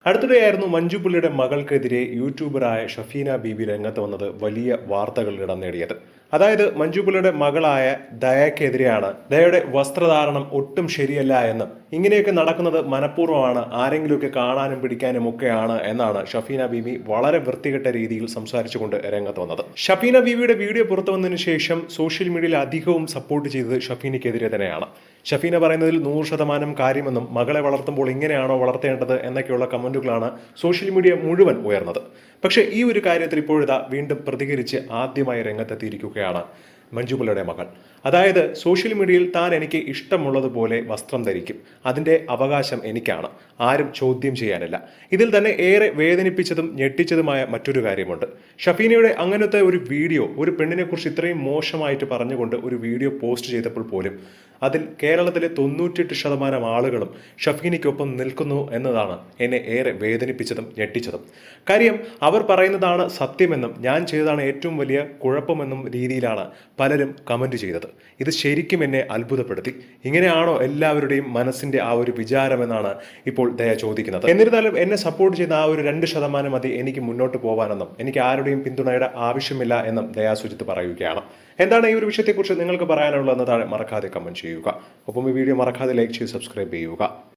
അടുത്തിടെയായിരുന്നു മഞ്ജു പുള്ളിയുടെ മകൾക്കെതിരെ യൂട്യൂബറായ ഷഫീന ബീബി രംഗത്ത് വന്നത് വലിയ വാർത്തകൾ ഇടം നേടിയത്. അതായത് മഞ്ജു പുള്ളിയുടെ മകളായ ദയക്കെതിരെയാണ് ദയയുടെ വസ്ത്രധാരണം ഒട്ടും ശരിയല്ല എന്നും ഇങ്ങനെയൊക്കെ നടക്കുന്നത് മനഃപൂർവ്വമാണ്, ആരെങ്കിലുമൊക്കെ കാണാനും പിടിക്കാനും ഒക്കെയാണ് എന്നാണ് ഷഫീന ബീബി വളരെ വൃത്തികെട്ട രീതിയിൽ സംസാരിച്ചുകൊണ്ട് രംഗത്ത് വന്നത്. ഷഫീന ബീബിയുടെ വീഡിയോ പുറത്തു വന്നതിന് ശേഷം സോഷ്യൽ മീഡിയയിൽ അധികവും സപ്പോർട്ട് ചെയ്തത് ഷഫീനയ്ക്കെതിരെ തന്നെയാണ്. ഷഫീന പറയുന്നതിൽ 100% കാര്യമെന്നും മകളെ വളർത്തുമ്പോൾ ഇങ്ങനെയാണോ വളർത്തേണ്ടത് എന്നൊക്കെയുള്ള കമന്റുകളാണ് സോഷ്യൽ മീഡിയ മുഴുവൻ ഉയർന്നത്. പക്ഷേ ഈ ഒരു കാര്യത്തിൽ ഇപ്പോഴിതാ വീണ്ടും പ്രതികരിച്ച് ആദ്യമായി രംഗത്തെത്തിയിരിക്കുകയാണ് മഞ്ജു പുള്ളിയുടെ മകൾ. അതായത് സോഷ്യൽ മീഡിയയിൽ താൻ എനിക്ക് ഇഷ്ടമുള്ളതുപോലെ വസ്ത്രം ധരിക്കും, അതിൻ്റെ അവകാശം എനിക്കാണ്, ആരും ചോദ്യം ചെയ്യാനില്ല. ഇതിൽ തന്നെ ഏറെ വേദനിപ്പിച്ചതും ഞെട്ടിച്ചതുമായ മറ്റൊരു കാര്യമുണ്ട്. ഷഫീനയുടെ അങ്ങനത്തെ ഒരു വീഡിയോ, ഒരു പെണ്ണിനെ കുറിച്ച് ഇത്രയും മോശമായിട്ട് പറഞ്ഞുകൊണ്ട് ഒരു വീഡിയോ പോസ്റ്റ് ചെയ്തപ്പോൾ പോലും അതിൽ കേരളത്തിലെ 98% ആളുകളും ഷഫീനയ്ക്കൊപ്പം നിൽക്കുന്നു എന്നതാണ് എന്നെ ഏറെ വേദനിപ്പിച്ചതും ഞെട്ടിച്ചതും. കാര്യം അവർ പറയുന്നതാണ് സത്യമെന്നും ഞാൻ ചെയ്തതാണ് ഏറ്റവും വലിയ കുഴപ്പമെന്നും രീതിയിലാണ് പലരും കമന്റ് ചെയ്തത്. ഇത് ശരിക്കും എന്നെ അത്ഭുതപ്പെടുത്തി. ഇങ്ങനെയാണോ എല്ലാവരുടെയും മനസ്സിന്റെ ആ ഒരു വിചാരമെന്നാണ് ഇപ്പോൾ ദയ ചോദിക്കുന്നത്. എന്നിരുന്നാലും എന്നെ സപ്പോർട്ട് ചെയ്യുന്ന ആ ഒരു 2% മതി എനിക്ക് മുന്നോട്ട് പോകാനെന്നും എനിക്ക് ആരുടെയും പിന്തുണയുടെ ആവശ്യമില്ല എന്നും ദയാ സുജിത്ത് പറയുകയാണ്. എന്താണ് ഈ ഒരു വിഷയത്തെക്കുറിച്ച് നിങ്ങൾക്ക് പറയാനുള്ളതെന്ന് താഴെ മറക്കാതെ കമന്റ് ചെയ്യുക. ഒപ്പം ഈ വീഡിയോ മറക്കാതെ ലൈക്ക് ചെയ്ത് സബ്സ്ക്രൈബ് ചെയ്യുക.